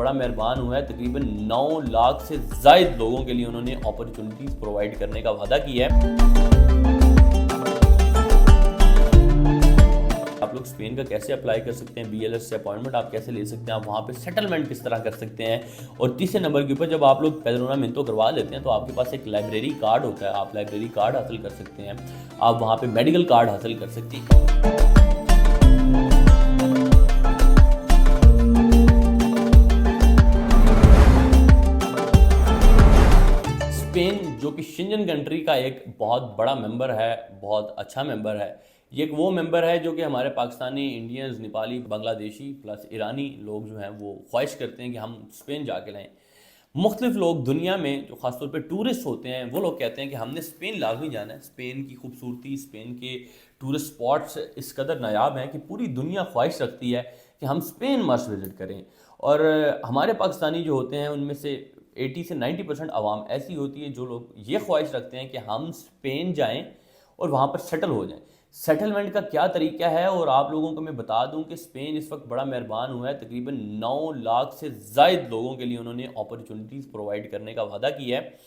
बड़ा मेहरबान हुआ है। तकरीबन 9 लाख से ज़ायद लोगों के लिए उन्होंने अपॉर्चुनिटीज़ प्रोवाइड करने का वादा किया है। आप लोग स्पेन का कैसे अप्लाई कर सकते हैं, BLS से अपॉइंटमेंट आप कैसे ले सकते हैं, आप वहाँ पे सेटलमेंट किस तरह कर सकते हैं। और तीसरे नंबर के ऊपर जब आप लोग पेड्रोनामिento करवा लेते हैं तो आपके पास एक लाइब्रेरी कार्ड होता है, आप लाइब्रेरी कार्ड हासिल कर सकते हैं, आप वहाँ पे मेडिकल कार्ड हासिल कर सकते हैं। स्पेन जो कि शेंजन कंट्री का एक बहुत बड़ा मेंबर है, बहुत अच्छा मेंबर है। ये एक वो मेंबर है जो कि हमारे पाकिस्तानी, इंडियंस, नेपाली, बांग्लादेशी प्लस ईरानी लोग जो हैं वो ख्वाहिश करते हैं कि हम स्पेन जाके लाएँ। मुख्तलिफ लोग दुनिया में जो ख़ासतौर पे टूरिस्ट होते हैं वो लोग कहते हैं कि हमने स्पेन लाजमी जाना है। स्पेन की खूबसूरती, स्पेन के टूरिस्ट स्पॉट्स इस कदर नायाब हैं कि पूरी दुनिया ख्वाहिश रखती है कि हम स्पेन मस्ट विज़िट करें। और हमारे पाकिस्तानी जो होते हैं उनमें से 80 से 90% आवाम ऐसी होती है जो लोग ये ख्वाहिश रखते हैं कि हम स्पेन जाएं और वहाँ पर सेटल हो जाएं। सेटलमेंट का क्या तरीका है, और आप लोगों को मैं बता दूं कि स्पेन इस वक्त बड़ा मेहरबान हुआ है। तकरीबन 9 लाख से ज़ायद लोगों के लिए उन्होंने अपॉर्चुनिटीज़ प्रोवाइड करने का वादा किया है।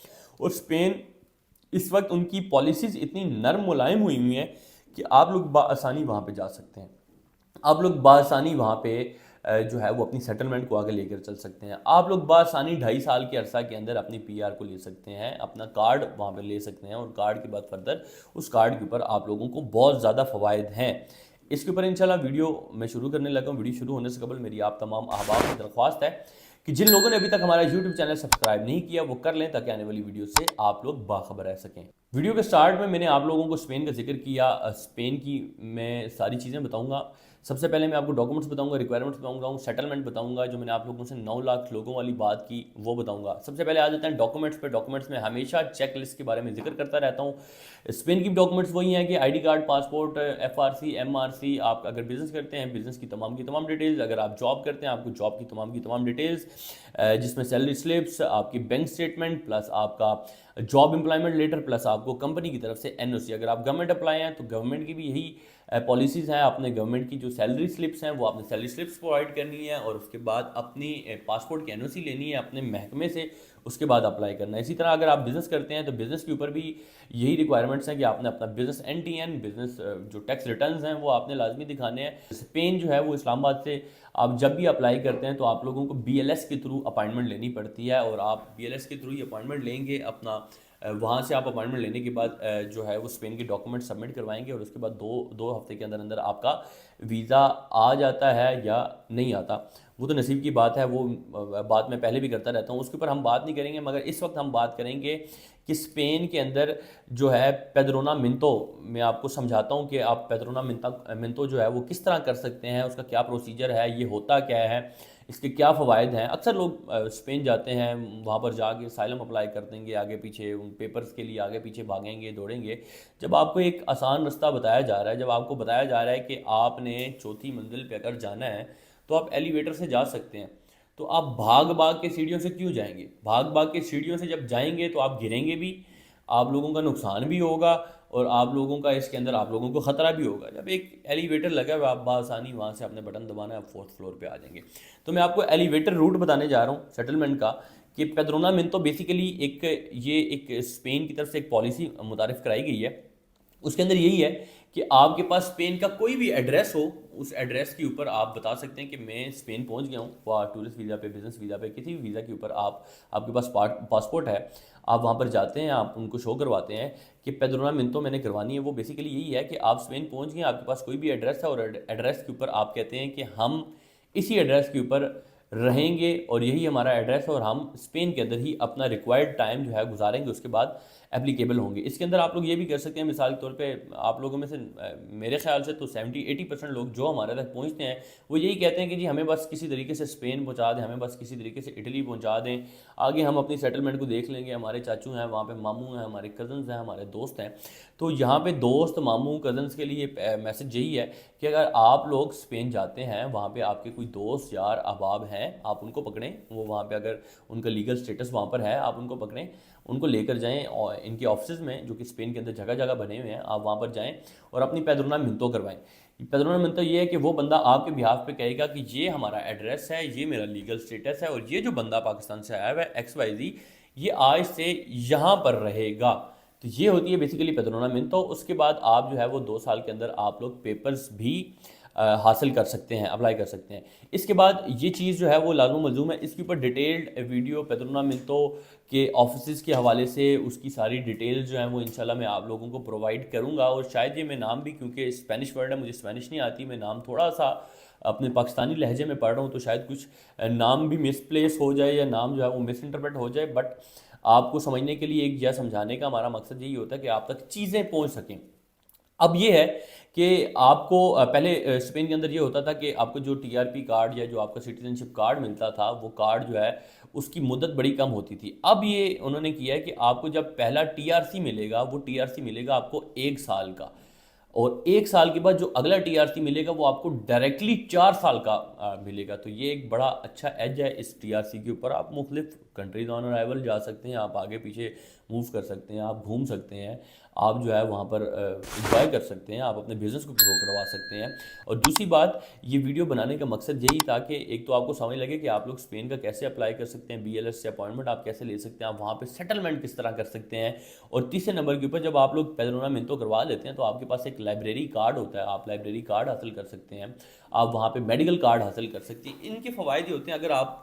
और स्पेन इस वक्त उनकी पॉलिसीज़ इतनी नरम मुलायम हुई हैं कि आप लोग बआसानी वहाँ पे जा सकते हैं। आप लोग बआसानी वहाँ पे जो है वो अपनी सेटलमेंट को आगे लेकर चल सकते हैं। आप लोग बआसानी 2.5 साल के अरसा के अंदर अपनी PR को ले सकते हैं, अपना कार्ड वहाँ पे ले सकते हैं, और कार्ड के बाद फर्दर उस कार्ड के ऊपर आप लोगों को बहुत ज़्यादा फ़वाइद हैं। इसके ऊपर इंशाल्लाह वीडियो मैं शुरू करने लगा हूँ। वीडियो शुरू होने से कबल मेरी आप तमाम अहबाब से दरख्वास्त है कि जिन लोगों ने अभी तक हमारा YouTube चैनल सब्सक्राइब नहीं किया वो कर लें ताकि आने वाली वीडियो से आप लोग बाखबर रह सकें। वीडियो के स्टार्ट में मैंने आप लोगों को स्पेन का जिक्र किया। स्पेन की मैं सारी चीज़ें बताऊंगा। सबसे पहले मैं आपको डॉक्यूमेंट्स बताऊंगा, रिक्वायरमेंट्स बताऊंगा, सेटलमेंट बताऊंगा, जो मैंने आप लोगों से 9 लाख लोगों वाली बात की वो बताऊंगा। सबसे पहले आ जाते हैं डॉक्यूमेंट्स पे। डॉक्यूमेंट्स में हमेशा चेक लिस्ट के बारे में जिक्र करता रहता हूँ। स्पेन की डॉक्यूमेंट्स वही हैं कि ID card, passport, FRC, MRC। आप अगर बिज़नेस करते हैं बिज़नेस की तमाम डिटेल्स, अगर आप जॉब करते हैं आपको जॉब की तमाम डिटेल्स, जिसमें सैलरी स्लिप्स, आपकी बैंक स्टेटमेंट, प्लस आपका जॉब एम्प्लॉयमेंट लेटर, प्लस आपको कंपनी की तरफ से NOC। अगर आप गवर्नमेंट अप्लाई हैं तो गवर्नमेंट की भी यही पॉलिसीज़ हैं। आपने गवर्नमेंट की जो सैलरी स्लिप्स हैं वो आपने सैलरी स्लिप्स प्रोवाइड करनी है, और उसके बाद अपनी पासपोर्ट की NOC लेनी है अपने महकमे से, उसके बाद अप्लाई करना है। इसी तरह अगर आप बिज़नेस करते हैं तो बिज़नेस के ऊपर भी यही रिक्वायरमेंट्स हैं कि आपने अपना बिज़नेस NTN, बिज़नेस जो टैक्स रिटर्न्स हैं वो आपने लाजमी दिखाने हैं। स्पेन जो है वो इस्लामाबाद से आप जब भी अप्लाई करते हैं तो आप लोगों को BLS के थ्रू अपॉइंटमेंट लेनी पड़ती है, और आप BLS के थ्रू ही अपॉइंटमेंट लेंगे। अपना वहाँ से आप अपॉइंटमेंट लेने के बाद जो है वो स्पेन के डॉक्यूमेंट सबमिट करवाएंगे, और उसके बाद दो हफ्ते के अंदर आपका वीज़ा आ जाता है या नहीं आता। वो तो नसीब की बात है, वो बात मैं पहले भी करता रहता हूँ, उसके ऊपर हम बात नहीं करेंगे। मगर इस वक्त हम बात करेंगे कि स्पेन के अंदर जो है पेड्रोनामिento, मैं आपको समझाता हूँ कि आप पेड्रोनामिento जो है वो किस तरह कर सकते हैं, उसका क्या प्रोसीजर है, ये होता क्या है, इसके क्या फ़वाइद हैं। अक्सर लोग स्पेन जाते हैं, वहाँ पर जाके साइलम अप्लाई कर देंगे, आगे पीछे उन पेपर्स के लिए आगे पीछे भागेंगे, दौड़ेंगे। जब आपको एक आसान रास्ता बताया जा रहा है, जब आपको बताया जा रहा है कि आपने चौथी मंजिल पे अगर जाना है तो आप एलिवेटर से जा सकते हैं, तो आप भाग के सीढ़ियों से क्यों जाएंगे? भाग के सीढ़ियों से जब जाएंगे तो आप गिरेंगे भी, आप लोगों का नुकसान भी होगा, और आप लोगों का इसके अंदर आप लोगों को ख़तरा भी होगा। जब एक एलिवेटर लगा हुआ, आप बआसानी वहाँ से अपने बटन दबाना है, आप 4th फ्लोर पे आ जाएंगे। तो मैं आपको एलिवेटर रूट बताने जा रहा हूँ सेटलमेंट का, कि पेड्रोनामिento बेसिकली एक स्पेन की तरफ से एक पॉलिसी मुतारिफ कराई गई है। उसके अंदर यही है कि आपके पास स्पेन का कोई भी एड्रेस हो, उस एड्रेस के ऊपर आप बता सकते हैं कि मैं स्पेन पहुंच गया हूँ, वह टूरिस्ट वीज़ा पे, बिज़नेस वीज़ा पे, किसी भी वीज़ा के ऊपर आपके पास पासपोर्ट है, आप वहाँ पर जाते हैं, आप उनको शो करवाते हैं कि पेड्रोनामिento मैंने करवानी है। वो बेसिकली यही है कि आप स्पेन पहुँच गए, आपके पास कोई भी एड्रेस है, और एड्रेस के ऊपर आप कहते हैं कि हम इसी एड्रेस के ऊपर रहेंगे और यही हमारा एड्रेस है, और हम स्पेन के अंदर ही अपना रिक्वायर्ड टाइम जो है गुजारेंगे, उसके बाद एप्लीकेबल होंगे। इसके अंदर आप लोग ये भी कर सकते हैं, मिसाल के तौर पे आप लोगों में से मेरे ख्याल से तो 70-80% लोग जो हमारे तक पहुंचते हैं वो यही कहते हैं कि जी हमें बस किसी तरीके से स्पेन पहुंचा दें, हमें बस किसी तरीके से इटली पहुंचा दें, आगे हम अपनी सेटलमेंट को देख लेंगे। हमारे चाचू हैं वहाँ पे, मामू हैं, हमारे कज़न्स हैं, हमारे दोस्त हैं। तो यहाँ पे दोस्त, मामू, कज़न्स के लिए मैसेज यही है कि अगर आप लोग स्पेन जाते हैं, वहाँ पे आपके कोई दोस्त, यार, अहबाब हैं, आप उनको पकड़ें। वो वहाँ पे अगर उनका लीगल स्टेटस वहाँ पर है, आप उनको पकड़ें, ان کو لے کر جائیں اور ان کے آفسز میں جو کہ اسپین کے اندر جگہ جگہ بنے ہوئے ہیں، آپ وہاں پر جائیں اور اپنی پیدرونہ منتو کروائیں۔ پیدرونہ منتو یہ ہے کہ وہ بندہ آپ کے بہاف پہ کہے گا کہ یہ ہمارا ایڈریس ہے، یہ میرا لیگل سٹیٹس ہے، اور یہ جو بندہ پاکستان سے آیا ہوا ہے ایکس وائی زی، یہ آج سے یہاں پر رہے گا۔ تو یہ ہوتی ہے بیسیکلی پیدرونہ منتو۔ اس کے بعد آپ جو ہے وہ 2 سال کے اندر آپ لوگ پیپرز بھی حاصل کر سکتے ہیں، اپلائی کر سکتے ہیں۔ اس کے بعد یہ چیز جو ہے وہ لازم و ملزوم ہے، اس کے اوپر ڈیٹیلڈ ویڈیو پیدرونہ منتو کے آفیسز کے حوالے سے اس کی ساری ڈیٹیلز جو ہیں وہ انشاءاللہ میں آپ لوگوں کو پرووائڈ کروں گا، اور شاید یہ میں نام بھی، کیونکہ اسپینش ورڈ ہے، مجھے اسپینش نہیں آتی، میں نام تھوڑا سا اپنے پاکستانی لہجے میں پڑھ رہا ہوں، تو شاید کچھ نام بھی مس پلیس ہو جائے یا نام جو ہے وہ مس انٹرپریٹ ہو جائے، بٹ آپ کو سمجھنے کے لیے ایک یا سمجھانے کا ہمارا مقصد یہی ہوتا ہے کہ آپ تک چیزیں پہنچ سکیں۔ اب یہ ہے کہ آپ کو پہلے اسپین کے اندر یہ ہوتا تھا کہ آپ کو جو ٹی آر پی کارڈ یا جو آپ کا سٹیزن شپ کارڈ ملتا تھا، وہ کارڈ جو ہے اس کی مدت بڑی کم ہوتی تھی۔ اب یہ انہوں نے کیا ہے کہ آپ کو جب پہلا ٹی آر سی ملے گا، وہ ٹی آر سی ملے گا آپ کو 1 سال کا، اور 1 سال کے بعد جو اگلا ٹی آر سی ملے گا وہ آپ کو ڈائریکٹلی 4 سال کا ملے گا۔ تو یہ ایک بڑا اچھا ایج ہے اس ٹی آر سی کے اوپر۔ آپ مختلف کنٹریز آن ارائیول جا سکتے ہیں، آپ آگے پیچھے موو کر سکتے ہیں، آپ گھوم سکتے ہیں، آپ جو ہے وہاں پر انجوائے کر سکتے ہیں، آپ اپنے بزنس کو گرو کروا سکتے ہیں۔ اور دوسری بات، یہ ویڈیو بنانے کا مقصد یہی تھا کہ ایک تو آپ کو سمجھ لگے کہ آپ لوگ اسپین کا کیسے اپلائی کر سکتے ہیں، بی ایل ایس سے اپوائنٹمنٹ آپ کیسے لے سکتے ہیں، آپ وہاں پہ سیٹلمنٹ کس طرح کر سکتے ہیں، اور تیسرے نمبر کے اوپر جب آپ لوگ پیدرونہ منتو کروا لیتے ہیں تو آپ کے پاس ایک لائبریری کارڈ ہوتا ہے، آپ لائبریری کارڈ حاصل کر سکتے ہیں، آپ وہاں پہ میڈیکل کارڈ حاصل کر سکتے ہیں۔ ان کے فوائد یہ ہوتے ہیں، اگر آپ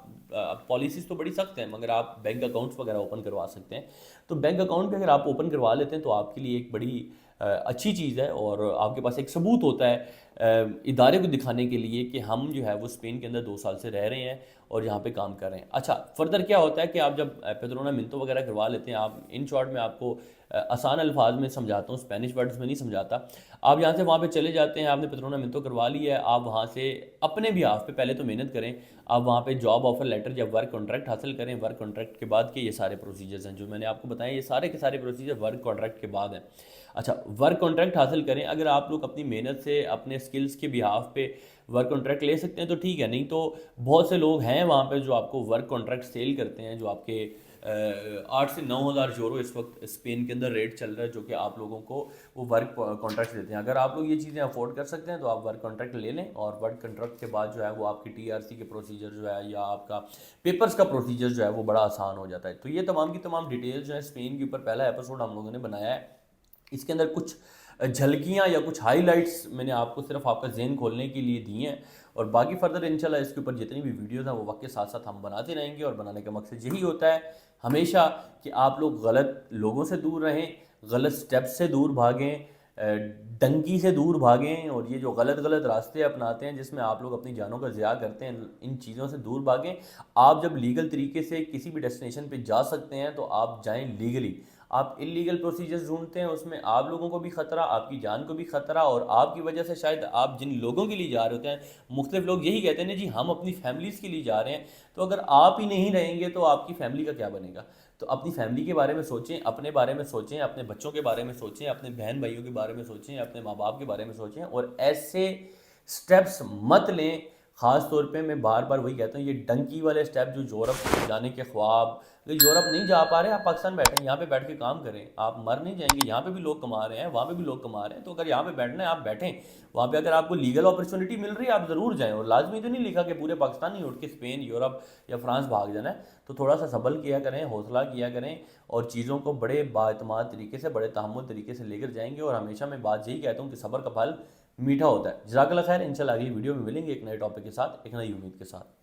پالیسیز تو بڑی سخت ہیں مگر آپ بینک اکاؤنٹس وغیرہ اوپن کروا سکتے ہیں، تو بینک اکاؤنٹ بھی اگر آپ اوپن کروا لیتے ہیں تو آپ کے لیے ایک بڑی اچھی چیز ہے، اور آپ کے پاس ایک ثبوت ہوتا ہے ادارے کو دکھانے کے لیے کہ ہم جو ہے وہ اسپین کے اندر 2 سال سے رہ رہے ہیں اور یہاں پہ کام کر رہے ہیں۔ اچھا، فردر کیا ہوتا ہے کہ آپ جب پیدرونہ منتو وغیرہ کروا لیتے ہیں، آپ ان شارٹ میں آپ کو آسان الفاظ میں سمجھاتا ہوں، اسپینش ورڈز میں نہیں سمجھاتا، آپ یہاں سے وہاں پہ چلے جاتے ہیں، آپ نے پیدرونہ منتو کروا لی ہے، آپ وہاں سے اپنے بھی آپ پہ پہلے تو محنت کریں، آپ وہاں پہ جاب آفر لیٹر یا ورک کانٹریکٹ حاصل کریں، ورک کانٹریکٹ کے بعد کے یہ سارے پروسیجرز ہیں جو میں نے آپ کو بتائے، یہ سارے کے سارے پروسیجر ورک کانٹریکٹ کے بعد ہیں۔ اچھا، ورک کانٹریکٹ حاصل کریں، اگر آپ لوگ اپنی محنت سے اپنے سکلز کے بہاف پہ ورک کانٹریکٹ لے سکتے ہیں تو ٹھیک ہے، نہیں تو بہت سے لوگ ہیں وہاں پہ جو آپ کو ورک کانٹریکٹ سیل کرتے ہیں، جو آپ کے 8 سے 9 ہزار یورو اس وقت اسپین کے اندر ریٹ چل رہا ہے، جو کہ آپ لوگوں کو وہ ورک کانٹریکٹ دیتے ہیں۔ اگر آپ لوگ یہ چیزیں افورڈ کر سکتے ہیں تو آپ ورک کانٹریکٹ لے لیں، اور ورک کانٹریکٹ کے بعد جو ہے وہ آپ کی ٹی آر سی کے پروسیجر جو ہے یا آپ کا پیپرز کا پروسیجر جو ہے وہ بڑا آسان ہو جاتا ہے۔ تو یہ تمام کی تمام ڈیٹیلز جو ہیں اسپین کے اوپر پہلا ایپیسوڈ ہم لوگوں نے بنایا ہے، اس کے اندر کچھ جھلکیاں یا کچھ ہائی لائٹس میں نے آپ کو صرف آپ کا ذہن کھولنے کے لیے دی ہیں، اور باقی فردر انشاءاللہ اس کے اوپر جتنی بھی ویڈیوز ہیں وہ وقت کے ساتھ ساتھ ہم بناتے رہیں گے، اور بنانے کا مقصد یہی ہوتا ہے ہمیشہ کہ آپ لوگ غلط لوگوں سے دور رہیں، غلط سٹیپس سے دور بھاگیں، ڈنکی سے دور بھاگیں، اور یہ جو غلط غلط راستے اپناتے ہیں جس میں آپ لوگ اپنی جانوں کا ضیاع کرتے ہیں، ان چیزوں سے دور بھاگیں۔ آپ جب لیگل طریقے سے کسی بھی ڈیسٹینیشن پہ جا سکتے ہیں تو آپ جائیں لیگلی۔ آپ انلیگل پروسیجرز ڈھونڈتے ہیں، اس میں آپ لوگوں کو بھی خطرہ، آپ کی جان کو بھی خطرہ، اور آپ کی وجہ سے شاید آپ جن لوگوں کے لیے جا رہے ہوتے ہیں، مختلف لوگ یہی کہتے ہیں نا جی ہم اپنی فیملیز کے لیے جا رہے ہیں، تو اگر آپ ہی نہیں رہیں گے تو آپ کی فیملی کا کیا بنے گا؟ تو اپنی فیملی کے بارے میں سوچیں، اپنے بارے میں سوچیں، اپنے بچوں کے بارے میں سوچیں، اپنے بہن بھائیوں کے بارے میں سوچیں، اپنے ماں باپ کے بارے میں سوچیں، اور ایسے سٹیپس مت لیں۔ خاص طور پہ میں بار بار وہی کہتا ہوں، یہ ڈنکی والے سٹیپ جو یورپ جانے کے خواب، اگر یورپ نہیں جا پا رہے آپ پاکستان بیٹھیں، یہاں پہ بیٹھ کے کام کریں، آپ مر نہیں جائیں گے، یہاں پہ بھی لوگ کما رہے ہیں، وہاں پہ بھی لوگ کما رہے ہیں، تو اگر یہاں پہ بیٹھنا ہے آپ بیٹھیں، وہاں پہ اگر آپ کو لیگل اپرچونٹی مل رہی ہے آپ ضرور جائیں، اور لازمی تو نہیں لکھا کہ پورے پاکستان ہی اٹھ کے اسپین، یورپ یا فرانس بھاگ جانا ہے، تو تھوڑا سا صبر کیا کریں، حوصلہ کیا کریں، اور چیزوں کو بڑے بااعتماد طریقے سے، بڑے تحمل طریقے سے لے کر جائیں گے، اور ہمیشہ میں بات یہی کہتا ہوں کہ صبر کا پھل میٹھا ہوتا ہے۔ جزاک اللہ خیر، انشاءاللہ اگلی ویڈیو میں ملیں گے ایک نئے ٹاپک کے ساتھ، ایک نئی امید کے ساتھ۔